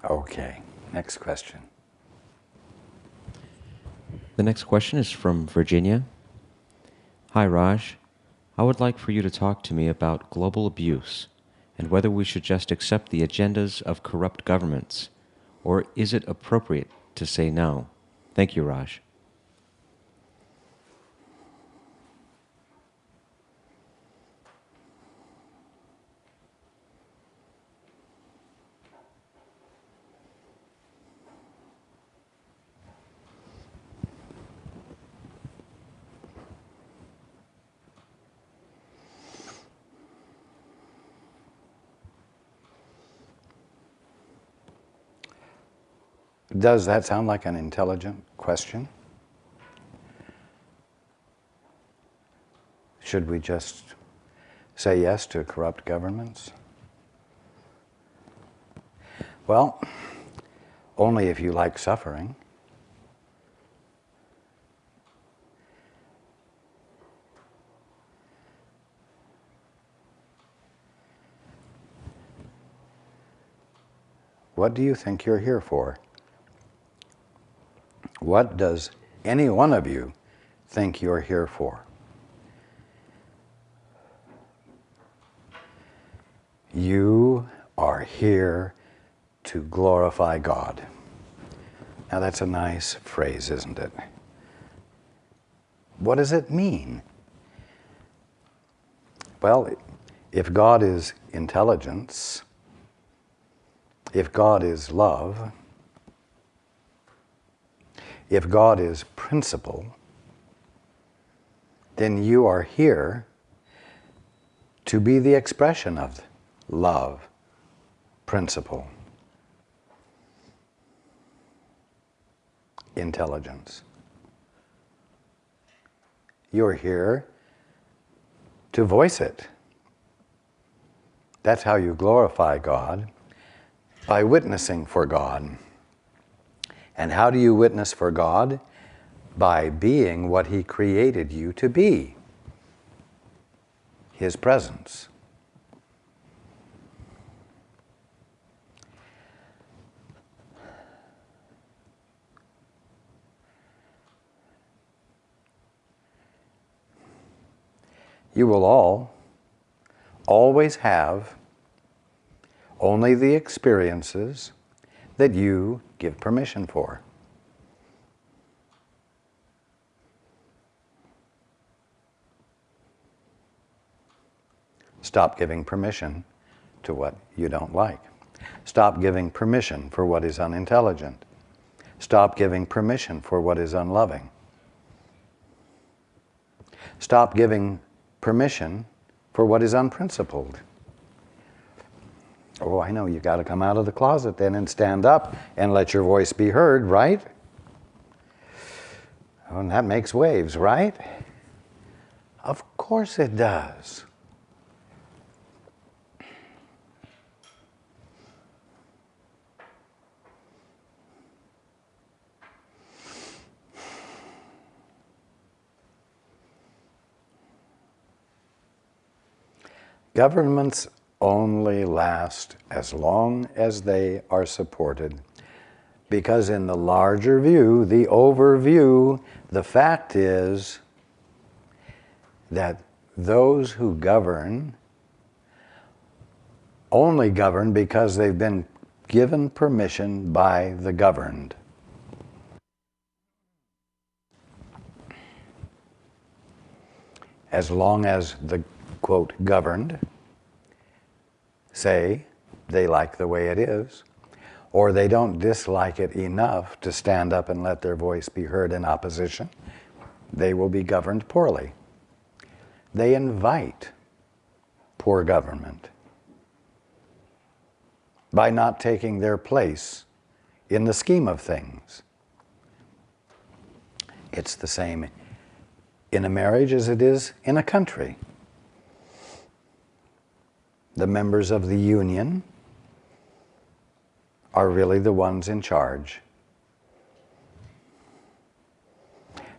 Okay, next question. The next question is from Virginia. Hi, Raj. I would like for you to talk to me about global abuse and whether we should just accept the agendas of corrupt governments, or is it appropriate to say no? Thank you, Raj. Does that sound like an intelligent question? Should we just say yes to corrupt governments? Well, only if you like suffering. What do you think you're here for? What does any one of you think you're here for? You are here to glorify God. Now that's a nice phrase, isn't it? What does it mean? Well, if God is intelligence, if God is love, if God is principle, then you are here to be the expression of love, principle, intelligence. You're here to voice it. That's how you glorify God, by witnessing for God. And how do you witness for God? By being what He created you to be, His presence. You will all always have only the experiences that you give permission for. Stop giving permission to what you don't like. Stop giving permission for what is unintelligent. Stop giving permission for what is unloving. Stop giving permission for what is unprincipled. Oh, I know, you got to come out of the closet then and stand up and let your voice be heard, right? Oh, and that makes waves, right? Of course it does. Governments only last as long as they are supported, because in the larger view, the overview, the fact is that those who govern only govern because they've been given permission by the governed. As long as the, quote, governed say they like the way it is, or they don't dislike it enough to stand up and let their voice be heard in opposition, they will be governed poorly. They invite poor government by not taking their place in the scheme of things. It's the same in a marriage as it is in a country. The members of the union are really the ones in charge.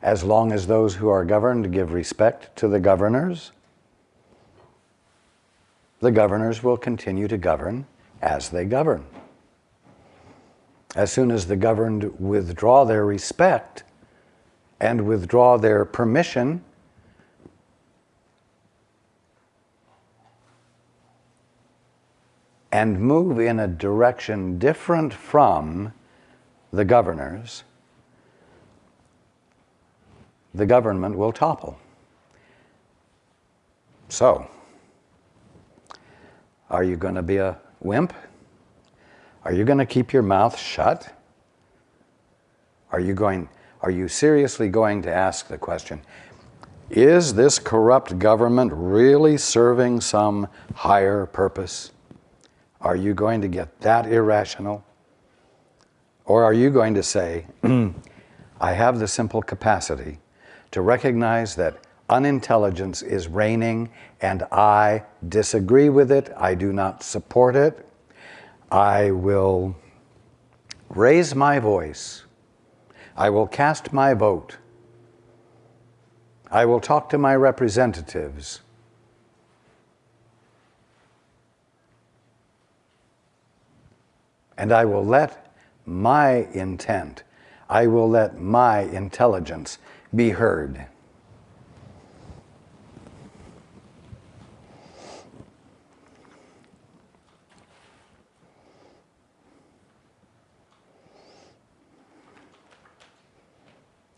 As long as those who are governed give respect to the governors will continue to govern as they govern. As soon as the governed withdraw their respect and withdraw their permission, and move in a direction different from the governors, the government will topple. So, are you going to be a wimp? Are you going to keep your mouth shut? Are you seriously going to ask the question, is this corrupt government really serving some higher purpose? Are you going to get that irrational? Or are you going to say, I have the simple capacity to recognize that unintelligence is reigning and I disagree with it, I do not support it. I will raise my voice. I will cast my vote. I will talk to my representatives. And I will let my intent, I will let my intelligence be heard.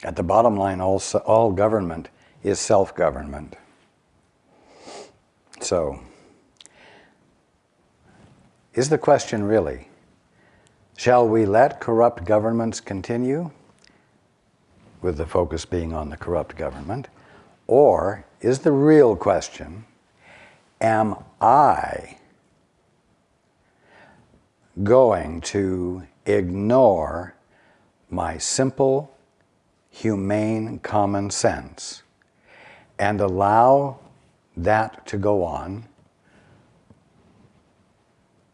At the bottom line, all government is self-government. So, is the question really, shall we let corrupt governments continue, with the focus being on the corrupt government, or is the real question, am I going to ignore my simple, humane common sense and allow that to go on,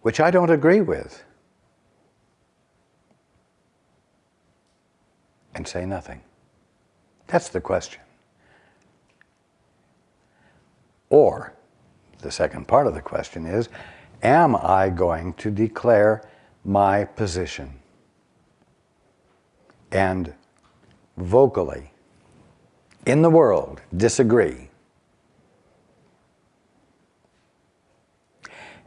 which I don't agree with, and say nothing? That's the question. Or, the second part of the question is, am I going to declare my position and vocally, in the world, disagree?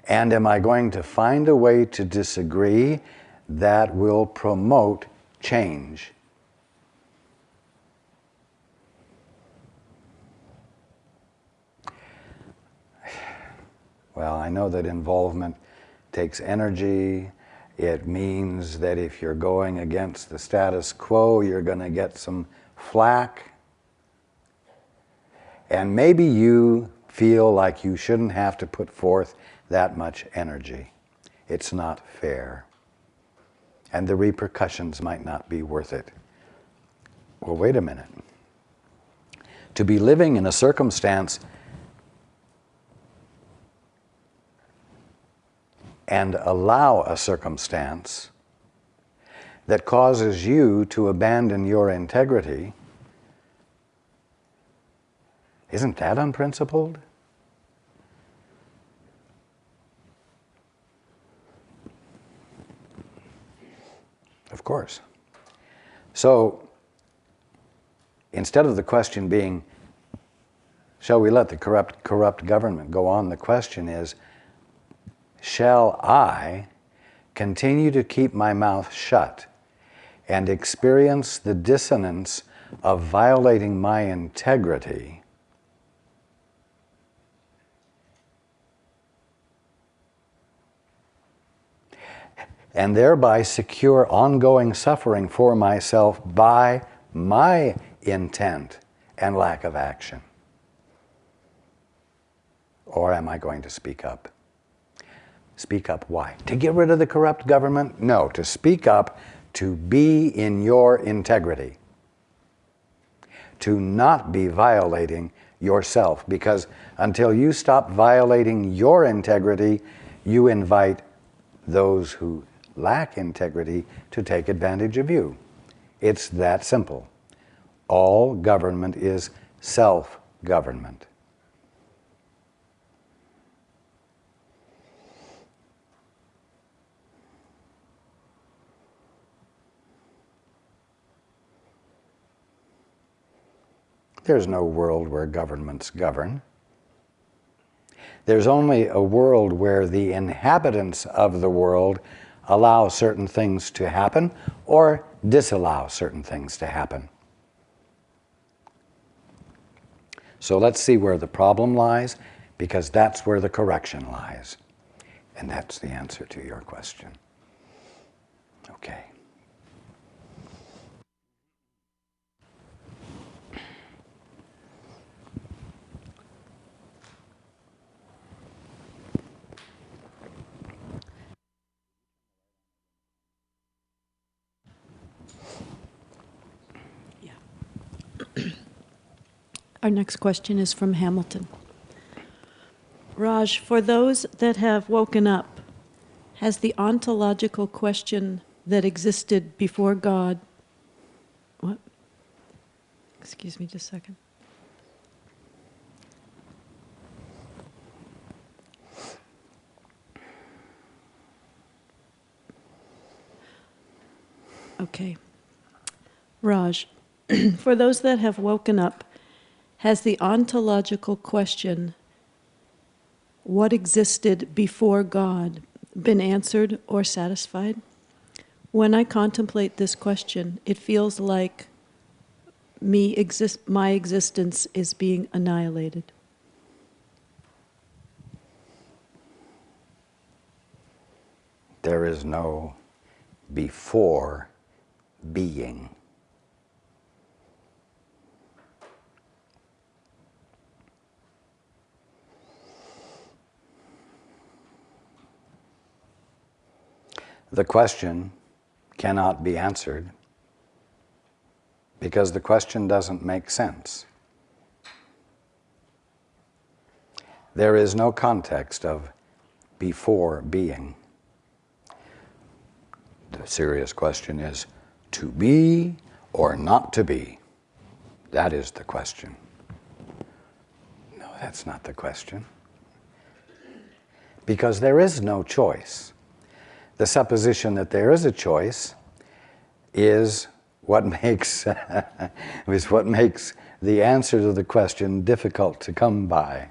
And am I going to find a way to disagree that will promote change? Well, I know that involvement takes energy. It means that if you're going against the status quo, you're going to get some flack. And maybe you feel like you shouldn't have to put forth that much energy. It's not fair. And the repercussions might not be worth it. Well, wait a minute. To be living in a circumstance and allow a circumstance that causes you to abandon your integrity, isn't that unprincipled? Of course. So, instead of the question being, shall we let the corrupt government go on, the question is, shall I continue to keep my mouth shut and experience the dissonance of violating my integrity and thereby secure ongoing suffering for myself by my intent and lack of action? Or am I going to speak up? Speak up why? To get rid of the corrupt government? No, to speak up, to be in your integrity. To not be violating yourself, because until you stop violating your integrity, you invite those who lack integrity to take advantage of you. It's that simple. All government is self-government. There's no world where governments govern. There's only a world where the inhabitants of the world allow certain things to happen or disallow certain things to happen. So let's see where the problem lies, because that's where the correction lies. And that's the answer to your question. Okay. Our next question is from Hamilton. Raj, for those that have woken up, has the ontological question that existed before God... What? Excuse me just a second. Okay. Raj, for those that have woken up, has the ontological question, what existed before God, been answered or satisfied? When I contemplate this question, it feels like my existence is being annihilated. There is no before being. The question cannot be answered because the question doesn't make sense. There is no context of before being. The serious question is to be or not to be. That is the question. No, that's not the question. Because there is no choice. The supposition that there is a choice is what makes the answer to the question difficult to come by.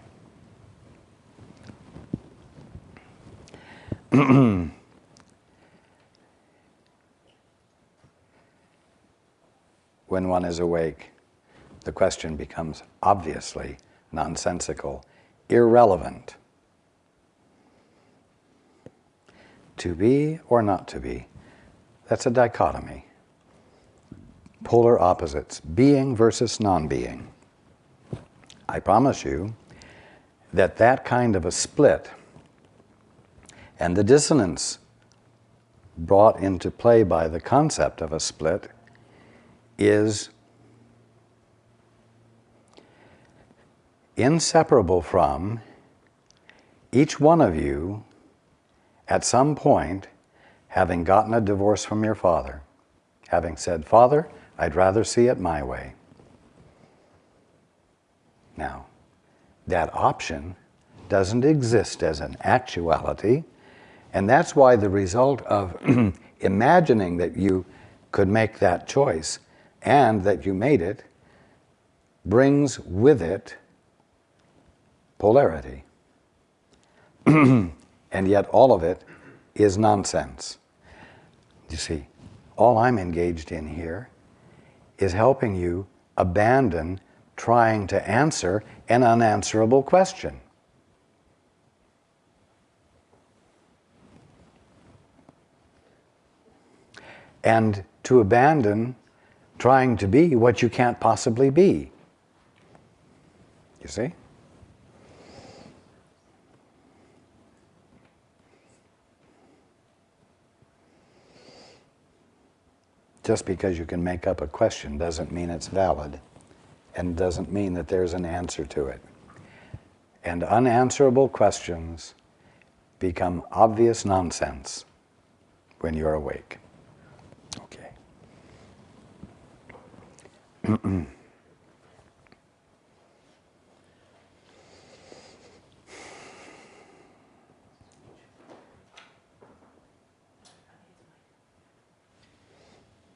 When one is awake, the question becomes obviously nonsensical, irrelevant. To be or not to be, that's a dichotomy. Polar opposites, being versus non-being. I promise you that that kind of a split and the dissonance brought into play by the concept of a split is inseparable from each one of you at some point having gotten a divorce from your father, having said, "Father, I'd rather see it my way." Now, that option doesn't exist as an actuality, and that's why the result of imagining that you could make that choice and that you made it brings with it polarity. And yet all of it is nonsense. You see, all I'm engaged in here is helping you abandon trying to answer an unanswerable question. And to abandon trying to be what you can't possibly be. You see? Just because you can make up a question doesn't mean it's valid, and doesn't mean that there's an answer to it. And unanswerable questions become obvious nonsense when you're awake. Okay.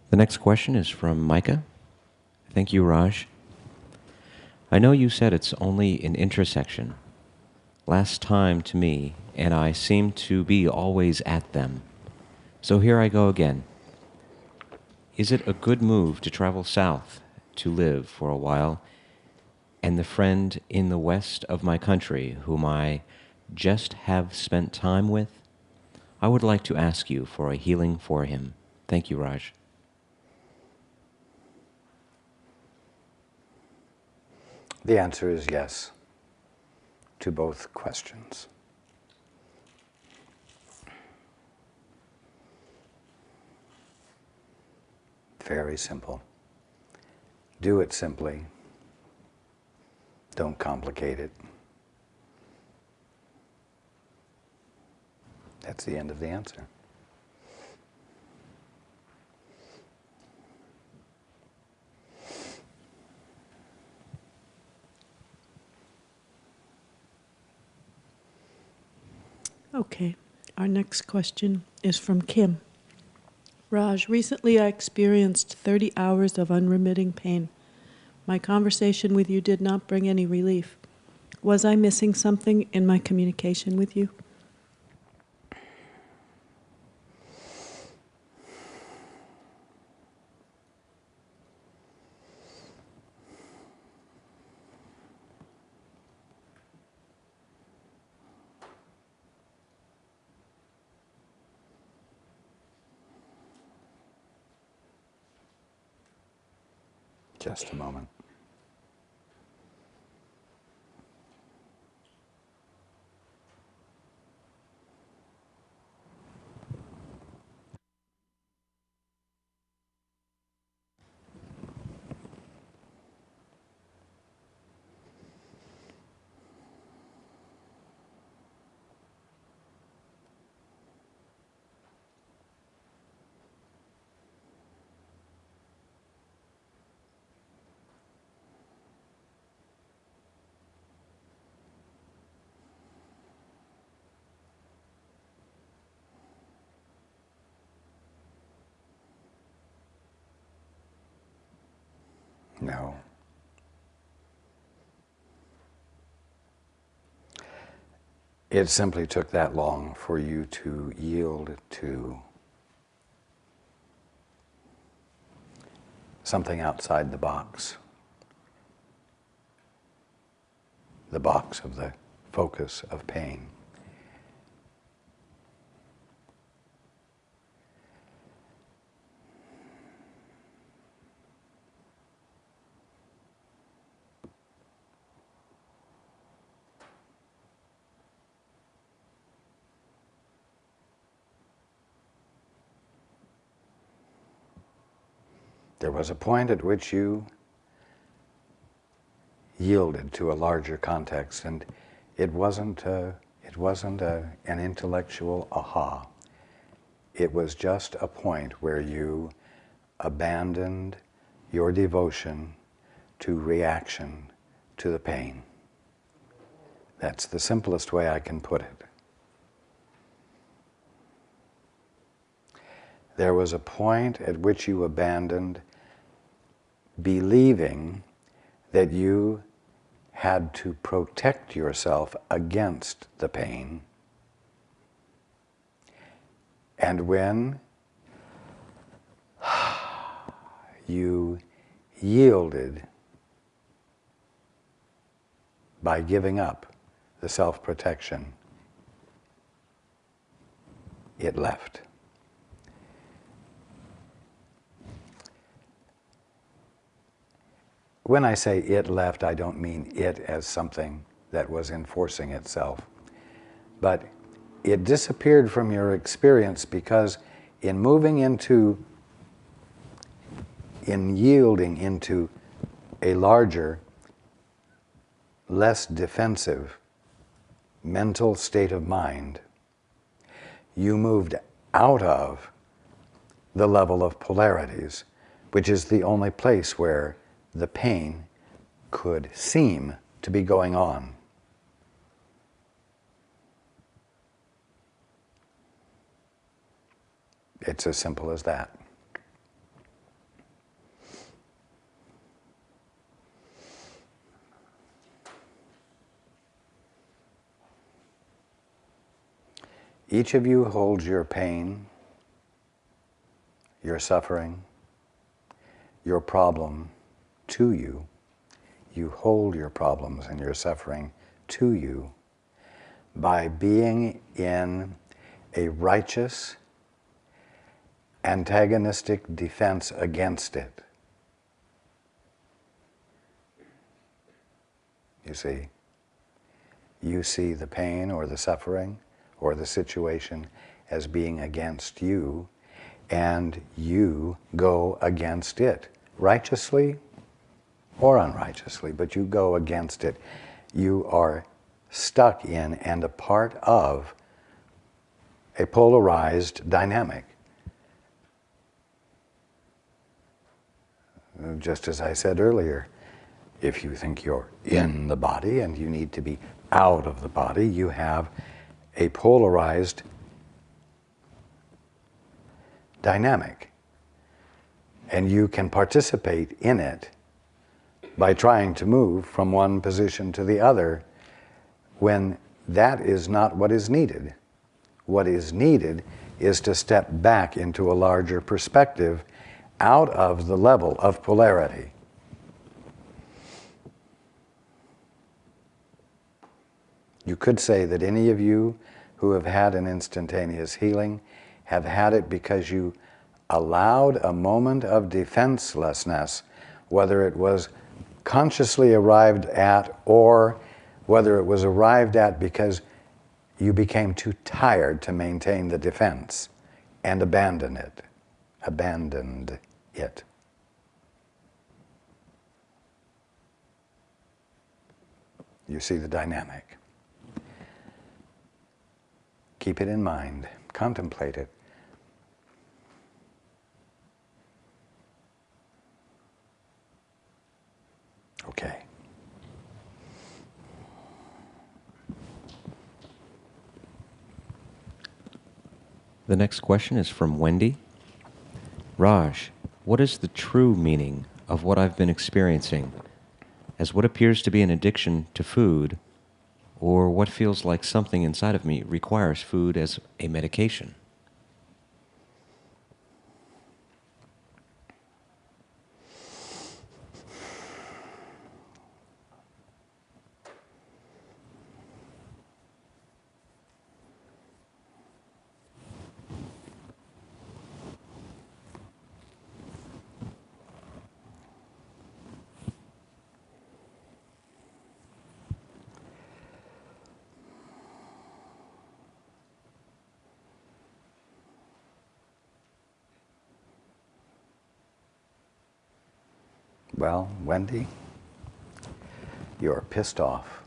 The next question is from Micah. Thank you, Raj. I know you said it's only an intersection. Last time to me, and I seem to be always at them. So here I go again. Is it a good move to travel south to live for a while, and the friend in the west of my country whom I just have spent time with? I would like to ask you for a healing for him. Thank you, Raj. The answer is yes to both questions. Very simple. Do it simply. Don't complicate it. That's the end of the answer. Okay, our next question is from Kim. Raj, recently I experienced 30 hours of unremitting pain. My conversation with you did not bring any relief. Was I missing something in my communication with you? Just a moment. No. It simply took that long for you to yield to something outside the box of the focus of pain. There was a point at which you yielded to a larger context, and it wasn't an intellectual aha. It was just a point where you abandoned your devotion to reaction to the pain. That's the simplest way I can put it. There was a point at which you abandoned believing that you had to protect yourself against the pain. And when you yielded by giving up the self-protection, it left. When I say it left, I don't mean it as something that was enforcing itself. But it disappeared from your experience because in yielding into a larger, less defensive mental state of mind, you moved out of the level of polarities, which is the only place where the pain could seem to be going on. It's as simple as that. Each of you holds your pain, your suffering, your problem to you. You hold your problems and your suffering to you by being in a righteous, antagonistic defense against it. You see the pain or the suffering or the situation as being against you, and you go against it, righteously or unrighteously, but you go against it. You are stuck in and a part of a polarized dynamic. Just as I said earlier, if you think you're in the body and you need to be out of the body, you have a polarized dynamic. And you can participate in it by trying to move from one position to the other when that is not what is needed. What is needed is to step back into a larger perspective out of the level of polarity. You could say that any of you who have had an instantaneous healing have had it because you allowed a moment of defenselessness, whether it was consciously arrived at or whether it was arrived at because you became too tired to maintain the defense and abandoned it. You see the dynamic. Keep it in mind. Contemplate it. Okay. The next question is from Wendy. Raj, what is the true meaning of what I've been experiencing as what appears to be an addiction to food, or what feels like something inside of me requires food as a medication? Well, Wendy, you're pissed off.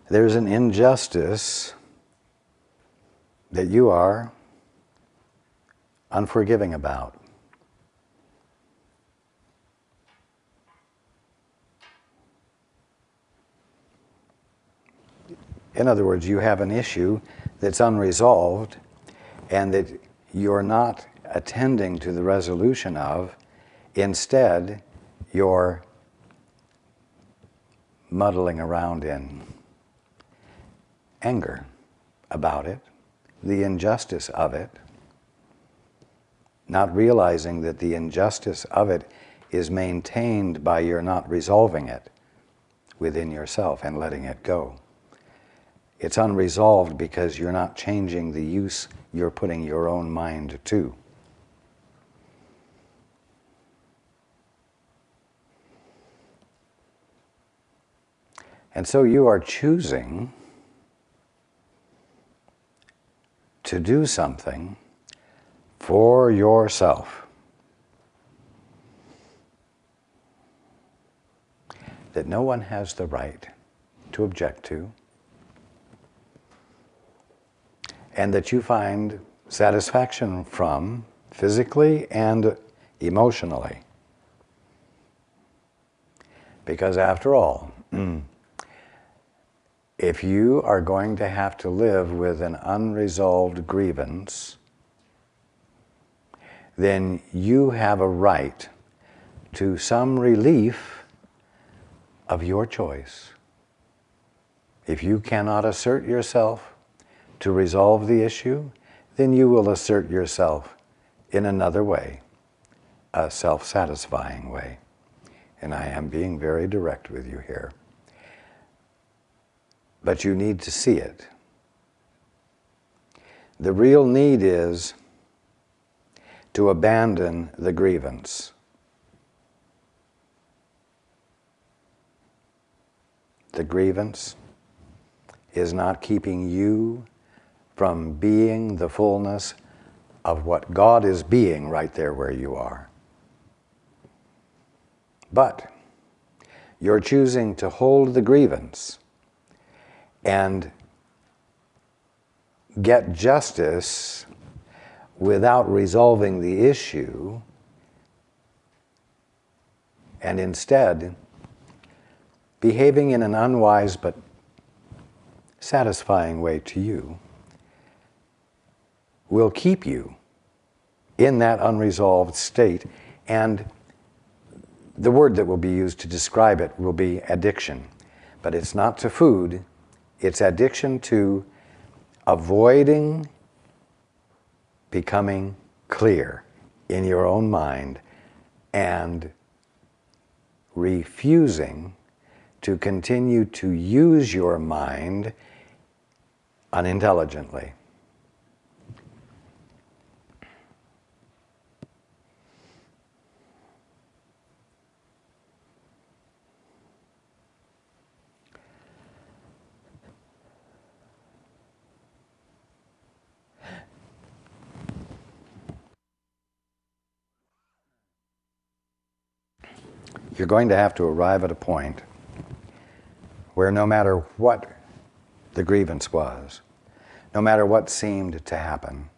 There's an injustice that you are unforgiving about. In other words, you have an issue that's unresolved and that you're not attending to the resolution of. Instead, you're muddling around in anger about it, the injustice of it, not realizing that the injustice of it is maintained by your not resolving it within yourself and letting it go. It's unresolved because you're not changing the use you're putting your own mind to. And so you are choosing to do something for yourself that no one has the right to object to, and that you find satisfaction from physically and emotionally. Because after all, if you are going to have to live with an unresolved grievance, then you have a right to some relief of your choice. If you cannot assert yourself to resolve the issue, then you will assert yourself in another way, a self-satisfying way. And I am being very direct with you here. But you need to see it. The real need is to abandon the grievance. The grievance is not keeping you from being the fullness of what God is being right there where you are. But you're choosing to hold the grievance and get justice without resolving the issue, and instead behaving in an unwise but satisfying way to you will keep you in that unresolved state. And the word that will be used to describe it will be addiction. But it's not to food, it's addiction to avoiding becoming clear in your own mind and refusing to continue to use your mind unintelligently. You're going to have to arrive at a point where no matter what the grievance was, no matter what seemed to happen,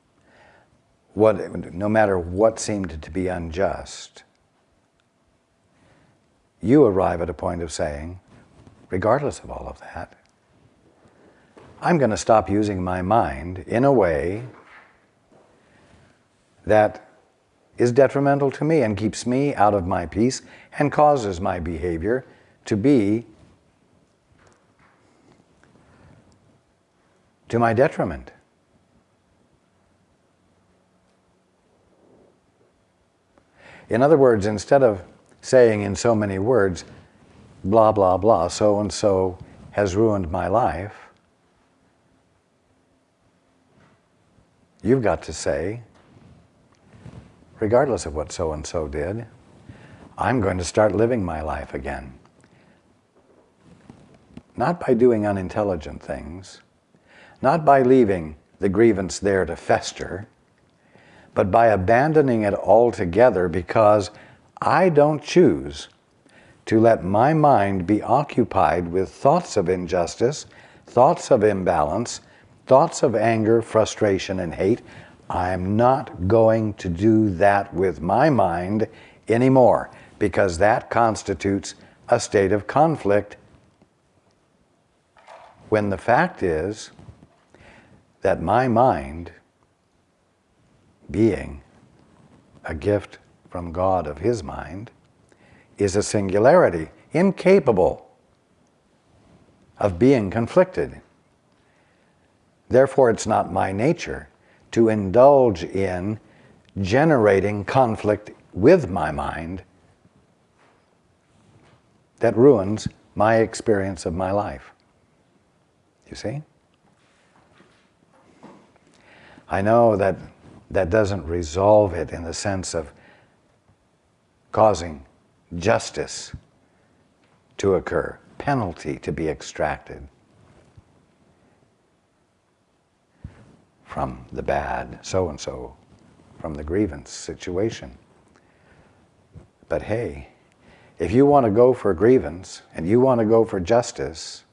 no matter what seemed to be unjust, you arrive at a point of saying, regardless of all of that, I'm going to stop using my mind in a way that is detrimental to me and keeps me out of my peace and causes my behavior to be to my detriment. In other words, instead of saying in so many words, blah, blah, blah, so-and-so has ruined my life, you've got to say, regardless of what so-and-so did, I'm going to start living my life again. Not by doing unintelligent things, not by leaving the grievance there to fester, but by abandoning it altogether, because I don't choose to let my mind be occupied with thoughts of injustice, thoughts of imbalance, thoughts of anger, frustration, and hate. I'm not going to do that with my mind anymore, because that constitutes a state of conflict, when the fact is that my mind, being a gift from God of His mind, is a singularity, incapable of being conflicted. Therefore, it's not my nature to indulge in generating conflict with my mind that ruins my experience of my life. You see? I know that that doesn't resolve it in the sense of causing justice to occur, penalty to be extracted from the bad so-and-so, from the grievance situation. But hey, if you want to go for grievance and you want to go for justice,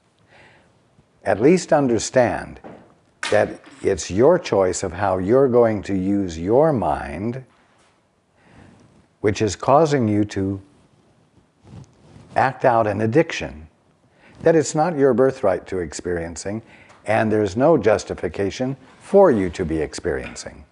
at least understand that it's your choice of how you're going to use your mind, which is causing you to act out an addiction that it's not your birthright to experiencing, and there's no justification for you to be experiencing.